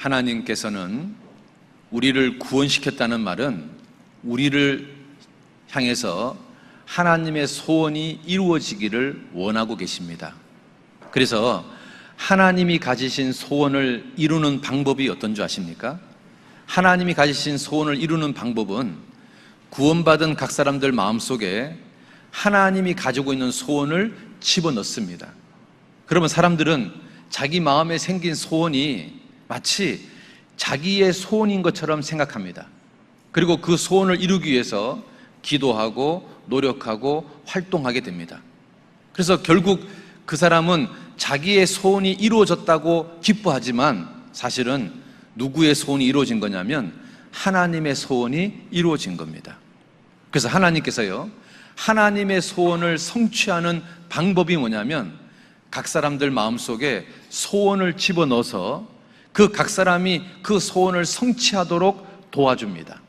하나님께서는 우리를 구원시켰다는 말은 우리를 향해서 하나님의 소원이 이루어지기를 원하고 계십니다. 그래서 하나님이 가지신 소원을 이루는 방법이 어떤 줄 아십니까? 하나님이 가지신 소원을 이루는 방법은 구원받은 각 사람들 마음속에 하나님이 가지고 있는 소원을 집어넣습니다. 그러면 사람들은 자기 마음에 생긴 소원이 마치 자기의 소원인 것처럼 생각합니다. 그리고 그 소원을 이루기 위해서 기도하고 노력하고 활동하게 됩니다. 그래서 결국 그 사람은 자기의 소원이 이루어졌다고 기뻐하지만 사실은 누구의 소원이 이루어진 거냐면 하나님의 소원이 이루어진 겁니다. 그래서 하나님께서요, 하나님의 소원을 성취하는 방법이 뭐냐면 각 사람들 마음속에 소원을 집어넣어서 그 각 사람이 그 소원을 성취하도록 도와줍니다.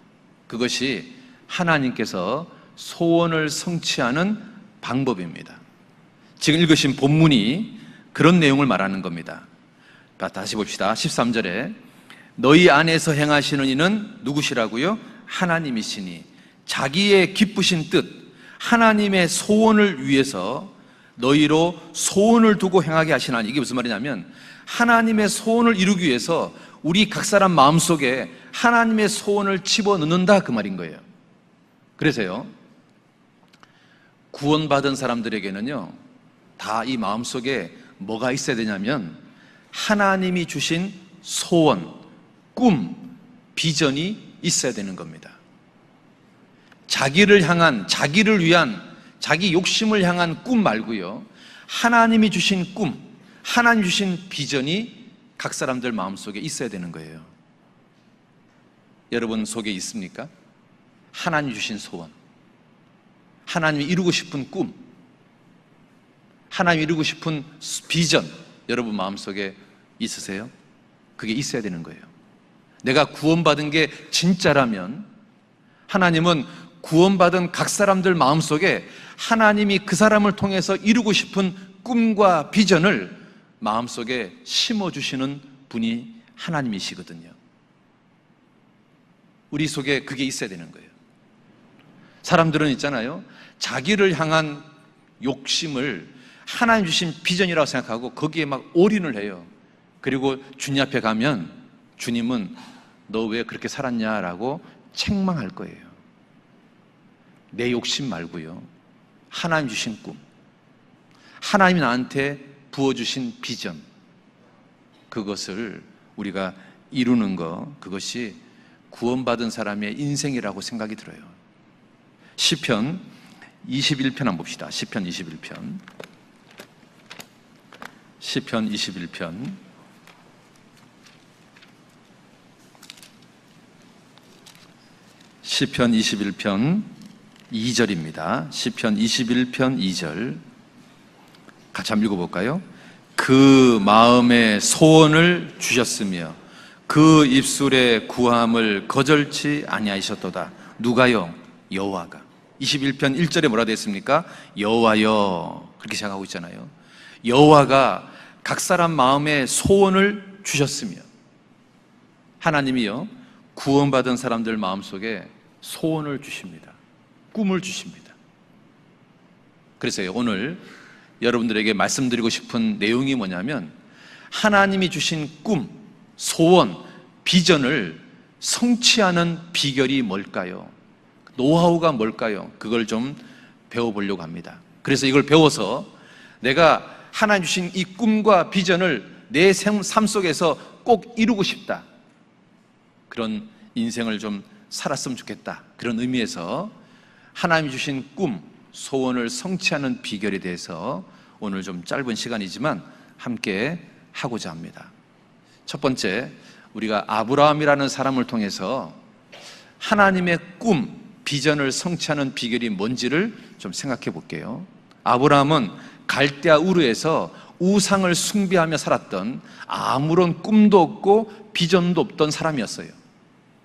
그것이 하나님께서 소원을 성취하는 방법입니다. 지금 읽으신 본문이 그런 내용을 말하는 겁니다. 다시 봅시다. 13절에 너희 안에서 행하시는 이는 누구시라고요? 하나님이시니 자기의 기쁘신 뜻, 하나님의 소원을 위해서 너희로 소원을 두고 행하게 하시나니. 이게 무슨 말이냐면 하나님의 소원을 이루기 위해서 우리 각 사람 마음속에 하나님의 소원을 집어넣는다, 그 말인 거예요. 그래서요, 구원받은 사람들에게는요 다 이 마음속에 뭐가 있어야 되냐면 하나님이 주신 소원, 꿈, 비전이 있어야 되는 겁니다. 자기를 향한, 자기를 위한, 자기 욕심을 향한 꿈 말고요, 하나님이 주신 꿈, 하나님 주신 비전이 각 사람들 마음속에 있어야 되는 거예요. 여러분 속에 있습니까? 하나님 주신 소원, 하나님이 이루고 싶은 꿈, 하나님이 이루고 싶은 비전, 여러분 마음속에 있으세요? 그게 있어야 되는 거예요. 내가 구원받은 게 진짜라면 하나님은 구원받은 각 사람들 마음속에 하나님이 그 사람을 통해서 이루고 싶은 꿈과 비전을 마음속에 심어주시는 분이 하나님이시거든요. 우리 속에 그게 있어야 되는 거예요. 사람들은 있잖아요, 자기를 향한 욕심을 하나님 주신 비전이라고 생각하고 거기에 막 올인을 해요. 그리고 주님 앞에 가면 주님은 너 왜 그렇게 살았냐라고 책망할 거예요. 내 욕심 말고요, 하나님 주신 꿈, 하나님이 나한테 부어주신 비전, 그것을 우리가 이루는 것, 그것이 구원받은 사람의 인생이라고 생각이 들어요. 시편 21편 한번 봅시다. 시편 21편. 시편 21편. 시편 21편 2절입니다. 시편 21편 2절. 같이 한번 읽어볼까요? 그 마음에 소원을 주셨으며 그 입술의 구함을 거절치 아니하셨도다. 누가요? 여호와가. 21편 1절에 뭐라 되어 있습니까? 여호와여, 그렇게 시작하고 있잖아요. 여호와가 각 사람 마음에 소원을 주셨으며, 하나님이요 구원받은 사람들 마음속에 소원을 주십니다. 꿈을 주십니다. 그래서요, 오늘 여러분들에게 말씀드리고 싶은 내용이 뭐냐면 하나님이 주신 꿈, 소원, 비전을 성취하는 비결이 뭘까요? 노하우가 뭘까요? 그걸 좀 배워보려고 합니다. 그래서 이걸 배워서 내가 하나님 주신 이 꿈과 비전을 내 삶 속에서 꼭 이루고 싶다, 그런 인생을 좀 살았으면 좋겠다, 그런 의미에서 하나님이 주신 꿈, 소원을 성취하는 비결에 대해서 오늘 좀 짧은 시간이지만 함께 하고자 합니다. 첫 번째, 우리가 아브라함이라는 사람을 통해서 하나님의 꿈, 비전을 성취하는 비결이 뭔지를 좀 생각해 볼게요. 아브라함은 갈대아 우르에서 우상을 숭배하며 살았던, 아무런 꿈도 없고 비전도 없던 사람이었어요.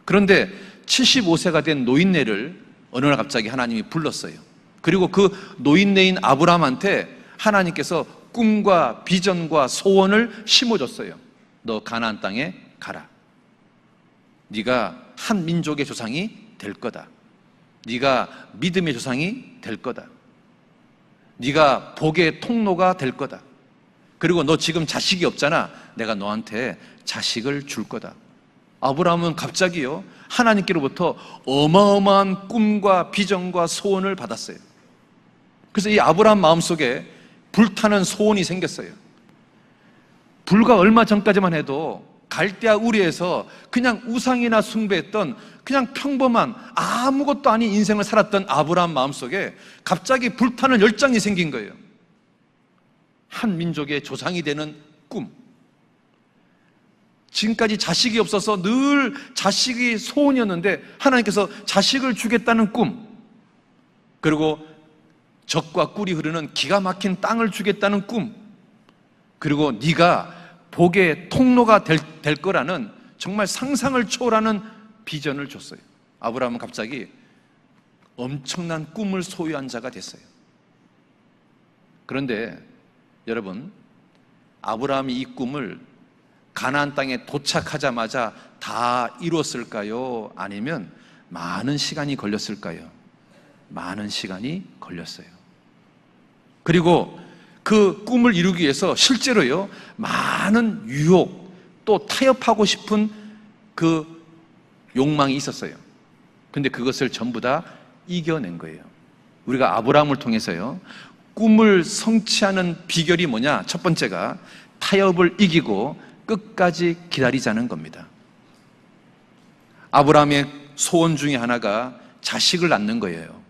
그런데 75세가 된 노인네를 어느 날 갑자기 하나님이 불렀어요. 그리고 그 노인네인 아브라함한테 하나님께서 꿈과 비전과 소원을 심어줬어요. 너 가나안 땅에 가라. 네가 한 민족의 조상이 될 거다. 네가 믿음의 조상이 될 거다. 네가 복의 통로가 될 거다. 그리고 너 지금 자식이 없잖아. 내가 너한테 자식을 줄 거다. 아브라함은 갑자기요, 하나님께로부터 어마어마한 꿈과 비전과 소원을 받았어요. 그래서 이 아브라함 마음속에 불타는 소원이 생겼어요. 불과 얼마 전까지만 해도 갈대아 우리에서 그냥 우상이나 숭배했던 그냥 평범한 아무것도 아닌 인생을 살았던 아브라함 마음속에 갑자기 불타는 열정이 생긴 거예요. 한 민족의 조상이 되는 꿈. 지금까지 자식이 없어서 늘 자식이 소원이었는데 하나님께서 자식을 주겠다는 꿈, 그리고 젖과 꿀이 흐르는 기가 막힌 땅을 주겠다는 꿈, 그리고 네가 복의 통로가 될 거라는 정말 상상을 초월하는 비전을 줬어요. 아브라함은 갑자기 엄청난 꿈을 소유한 자가 됐어요. 그런데 여러분, 아브라함이 이 꿈을 가나안 땅에 도착하자마자 다 이뤘을까요? 아니면 많은 시간이 걸렸을까요? 많은 시간이 걸렸어요. 그리고 그 꿈을 이루기 위해서 실제로요, 많은 유혹, 또 타협하고 싶은 그 욕망이 있었어요. 근데 그것을 전부 다 이겨낸 거예요. 우리가 아브라함을 통해서요, 꿈을 성취하는 비결이 뭐냐? 첫 번째가 타협을 이기고 끝까지 기다리자는 겁니다. 아브라함의 소원 중에 하나가 자식을 낳는 거예요.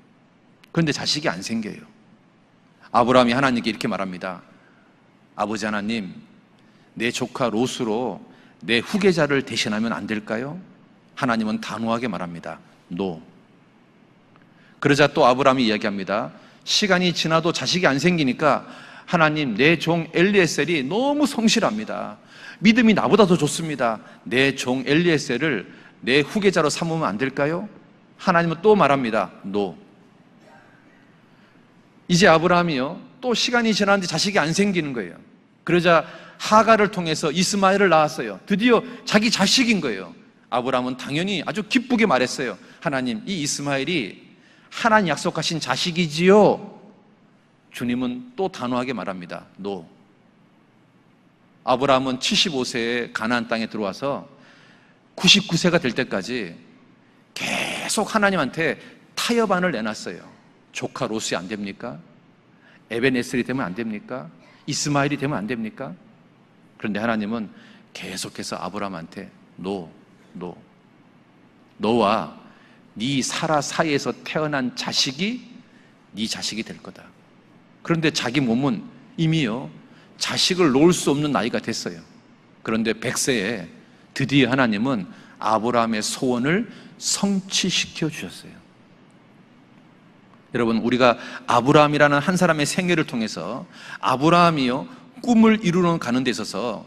그런데 자식이 안 생겨요. 아브라함이 하나님께 이렇게 말합니다. 아버지 하나님, 내 조카 롯으로 내 후계자를 대신하면 안 될까요? 하나님은 단호하게 말합니다. No. 그러자 또 아브라함이 이야기합니다. 시간이 지나도 자식이 안 생기니까 하나님, 내 종 엘리에셀이 너무 성실합니다. 믿음이 나보다 더 좋습니다. 내 종 엘리에셀을 내 후계자로 삼으면 안 될까요? 하나님은 또 말합니다. No. 이제 아브라함이요, 또 시간이 지났는데 자식이 안 생기는 거예요. 그러자 하갈을 통해서 이스마엘을 낳았어요. 드디어 자기 자식인 거예요. 아브라함은 당연히 아주 기쁘게 말했어요. 하나님, 이 이스마엘이 하나님 약속하신 자식이지요? 주님은 또 단호하게 말합니다. No. 아브라함은 75세에 가나안 땅에 들어와서 99세가 될 때까지 계속 하나님한테 타협안을 내놨어요. 조카 롯이 안 됩니까? 에벤에셀이 되면 안 됩니까? 이스마엘이 되면 안 됩니까? 그런데 하나님은 계속해서 아브라함한테 No. 너와 네 사라 사이에서 태어난 자식이 네 자식이 될 거다. 그런데 자기 몸은 이미요, 자식을 놓을 수 없는 나이가 됐어요. 그런데 100세에 드디어 하나님은 아브라함의 소원을 성취시켜 주셨어요. 여러분, 우리가 아브라함이라는 한 사람의 생애를 통해서 아브라함이요, 꿈을 이루러 가는 데 있어서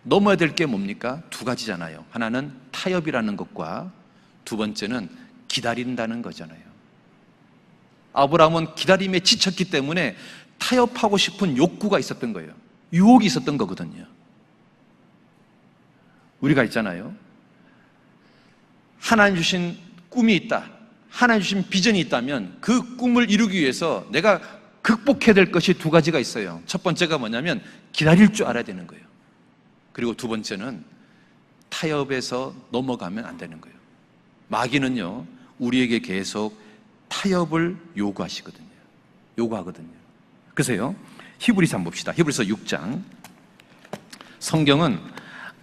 넘어야 될 게 뭡니까? 두 가지잖아요. 하나는 타협이라는 것과 두 번째는 기다린다는 거잖아요. 아브라함은 기다림에 지쳤기 때문에 타협하고 싶은 욕구가 있었던 거예요. 유혹이 있었던 거거든요. 우리가 있잖아요, 하나님 주신 꿈이 있다, 하나님 주신 비전이 있다면 그 꿈을 이루기 위해서 내가 극복해야 될 것이 두 가지가 있어요. 첫 번째가 뭐냐면 기다릴 줄 알아야 되는 거예요. 그리고 두 번째는 타협에서 넘어가면 안 되는 거예요. 마귀는요, 우리에게 계속 타협을 요구하거든요. 그래서요, 히브리서 한번 봅시다. 히브리서 6장. 성경은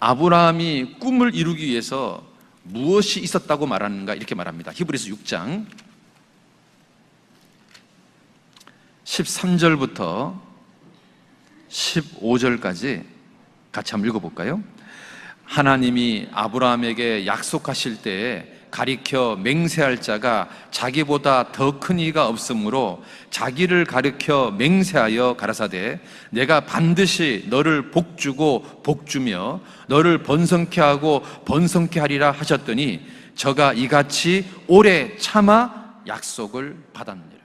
아브라함이 꿈을 이루기 위해서 무엇이 있었다고 말하는가 이렇게 말합니다. 히브리서 6장 13절부터 15절까지 같이 한번 읽어볼까요? 하나님이 아브라함에게 약속하실 때에 가리켜 맹세할 자가 자기보다 더 큰 이가 없으므로 자기를 가리켜 맹세하여 가라사대 내가 반드시 너를 복주고 복주며 너를 번성케 하고 번성케 하리라 하셨더니 저가 이같이 오래 참아 약속을 받았느니라.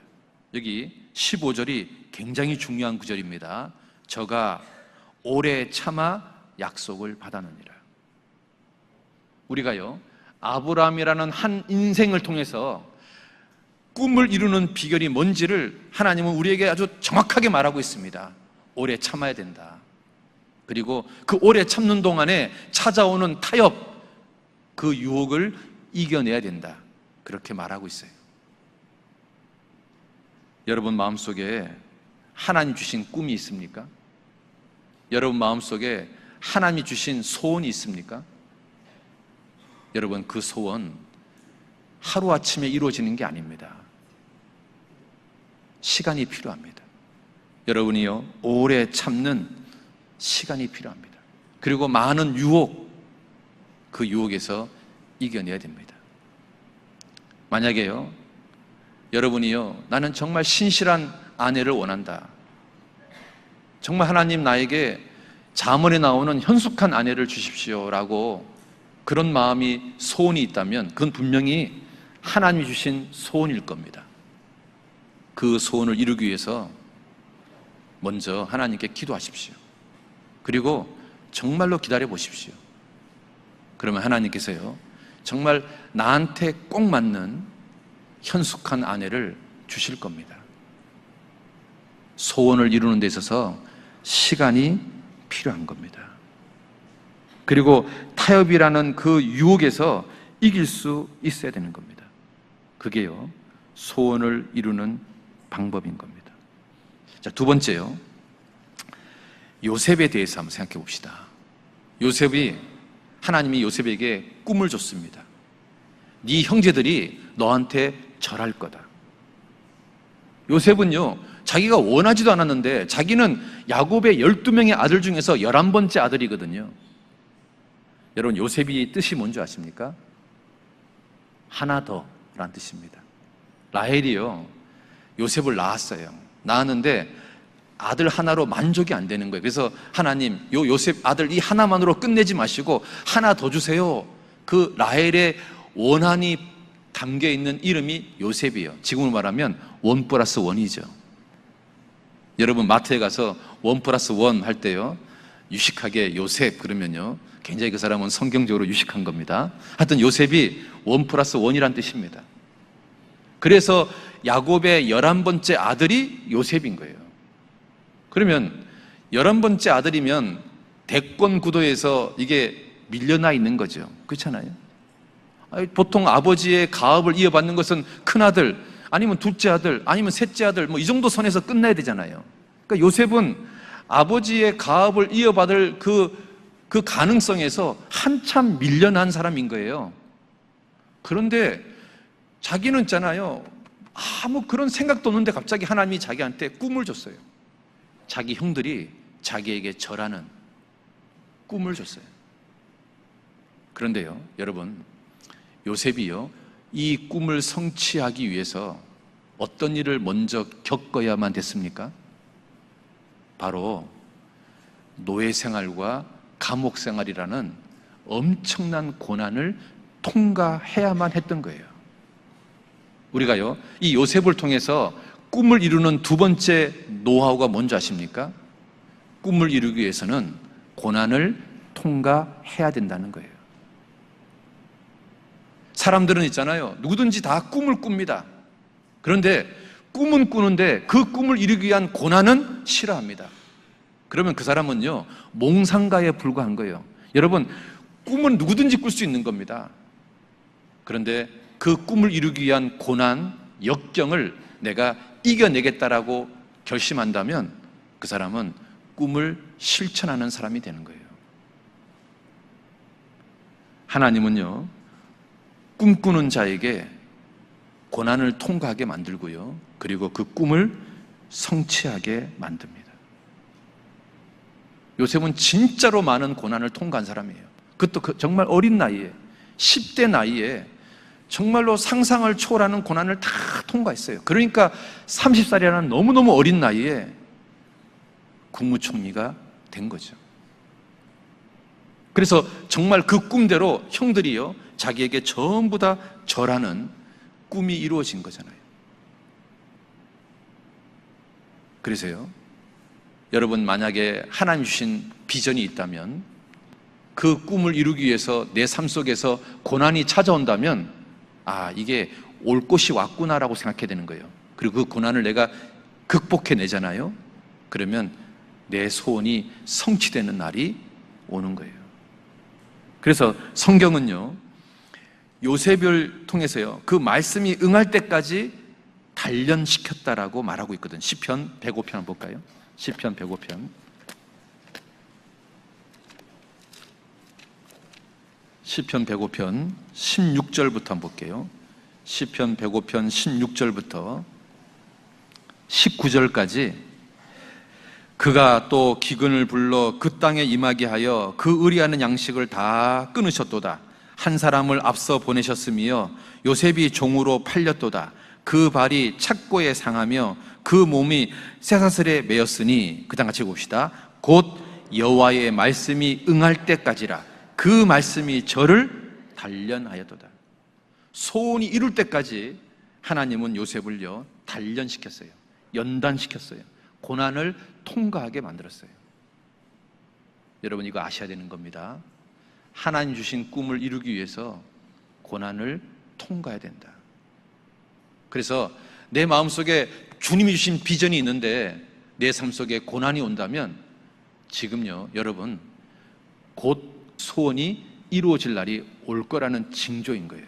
여기 15절이 굉장히 중요한 구절입니다. 저가 오래 참아 약속을 받았느니라. 우리가요, 아브라함이라는 한 인생을 통해서 꿈을 이루는 비결이 뭔지를 하나님은 우리에게 아주 정확하게 말하고 있습니다. 오래 참아야 된다. 그리고 그 오래 참는 동안에 찾아오는 타협, 그 유혹을 이겨내야 된다. 그렇게 말하고 있어요. 여러분 마음속에 하나님 주신 꿈이 있습니까? 여러분 마음속에 하나님이 주신 소원이 있습니까? 여러분 그 소원 하루아침에 이루어지는 게 아닙니다. 시간이 필요합니다. 여러분이요, 오래 참는 시간이 필요합니다. 그리고 많은 유혹, 그 유혹에서 이겨내야 됩니다. 만약에요, 여러분이요, 나는 정말 신실한 아내를 원한다. 정말 하나님 나에게 잠언에 나오는 현숙한 아내를 주십시오라고 그런 마음이 소원이 있다면 그건 분명히 하나님이 주신 소원일 겁니다. 그 소원을 이루기 위해서 먼저 하나님께 기도하십시오. 그리고 정말로 기다려 보십시오. 그러면 하나님께서요, 정말 나한테 꼭 맞는 현숙한 아내를 주실 겁니다. 소원을 이루는 데 있어서 시간이 필요한 겁니다. 그리고 타협이라는 그 유혹에서 이길 수 있어야 되는 겁니다. 그게요, 소원을 이루는 방법인 겁니다. 자, 두 번째요, 요셉에 대해서 한번 생각해 봅시다. 하나님이 요셉에게 꿈을 줬습니다. 네 형제들이 너한테 절할 거다. 요셉은요, 자기가 원하지도 않았는데 자기는 야곱의 12명의 아들 중에서 11번째 아들이거든요. 여러분 요셉이 뜻이 뭔지 아십니까? 하나 더 라는 뜻입니다. 라헬이요, 요셉을 낳았어요. 낳았는데 아들 하나로 만족이 안 되는 거예요. 그래서 하나님, 요 요셉 아들 이 하나만으로 끝내지 마시고 하나 더 주세요. 그 라헬의 원한이 담겨 있는 이름이 요셉이에요. 지금으로 말하면 1+1이죠. 여러분 마트에 가서 1+1 할 때요, 유식하게 요셉 그러면요, 굉장히 그 사람은 성경적으로 유식한 겁니다. 하여튼 요셉이 1+1이란 뜻입니다. 그래서 야곱의 11번째 아들이 요셉인 거예요. 그러면 11번째 아들이면 대권 구도에서 이게 밀려나 있는 거죠. 그렇잖아요. 보통 아버지의 가업을 이어받는 것은 큰아들, 아니면 둘째 아들, 아니면 셋째 아들, 뭐 이 정도 선에서 끝나야 되잖아요. 그러니까 요셉은 아버지의 가업을 이어받을 그 가능성에서 한참 밀려난 사람인 거예요. 그런데 자기는 있잖아요, 아무 그런 생각도 없는데 갑자기 하나님이 자기한테 꿈을 줬어요. 자기 형들이 자기에게 절하는 꿈을 줬어요. 그런데요, 여러분, 요셉이요, 이 꿈을 성취하기 위해서 어떤 일을 먼저 겪어야만 됐습니까? 바로 노예 생활과 감옥 생활이라는 엄청난 고난을 통과해야만 했던 거예요. 우리가요, 이 요셉을 통해서 꿈을 이루는 두 번째 노하우가 뭔지 아십니까? 꿈을 이루기 위해서는 고난을 통과해야 된다는 거예요. 사람들은 있잖아요, 누구든지 다 꿈을 꿉니다. 그런데 꿈은 꾸는데 그 꿈을 이루기 위한 고난은 싫어합니다. 그러면 그 사람은요, 몽상가에 불과한 거예요. 여러분, 꿈은 누구든지 꿀 수 있는 겁니다. 그런데 그 꿈을 이루기 위한 고난, 역경을 내가 이겨내겠다라고 결심한다면 그 사람은 꿈을 실천하는 사람이 되는 거예요. 하나님은요, 꿈꾸는 자에게 고난을 통과하게 만들고요, 그리고 그 꿈을 성취하게 만듭니다. 요셉은 진짜로 많은 고난을 통과한 사람이에요. 그것도 정말 어린 나이에, 10대 나이에 정말로 상상을 초월하는 고난을 다 통과했어요. 그러니까 30살이라는 너무너무 어린 나이에 국무총리가 된 거죠. 그래서 정말 그 꿈대로 형들이요, 자기에게 전부 다 절하는 꿈이 이루어진 거잖아요. 그래서요, 여러분 만약에 하나님 주신 비전이 있다면 그 꿈을 이루기 위해서 내 삶 속에서 고난이 찾아온다면 이게 올 것이 왔구나라고 생각해야 되는 거예요. 그리고 그 고난을 내가 극복해내잖아요. 그러면 내 소원이 성취되는 날이 오는 거예요. 그래서 성경은요, 요셉을 통해서요, 그 말씀이 응할 때까지 단련시켰다라고 말하고 있거든. 시편 105편 한번 볼까요? 시편 105편. 시편 105편 16절부터 한번 볼게요. 시편 105편 16절부터 19절까지 그가 또 기근을 불러 그 땅에 임하게 하여 그 의리하는 양식을 다 끊으셨도다. 한 사람을 앞서 보내셨으며 요셉이 종으로 팔렸도다. 그 발이 착고에 상하며 그 몸이 쇠사슬에 매였으니, 그 다음 같이 봅시다. 곧 여호와의 말씀이 응할 때까지라. 그 말씀이 저를 단련하였도다. 소원이 이룰 때까지 하나님은 요셉을요 단련시켰어요. 연단시켰어요. 고난을 통과하게 만들었어요. 여러분, 이거 아셔야 되는 겁니다. 하나님 주신 꿈을 이루기 위해서 고난을 통과해야 된다. 그래서 내 마음속에 주님이 주신 비전이 있는데 내 삶 속에 고난이 온다면 지금요, 여러분, 곧 소원이 이루어질 날이 올 거라는 징조인 거예요.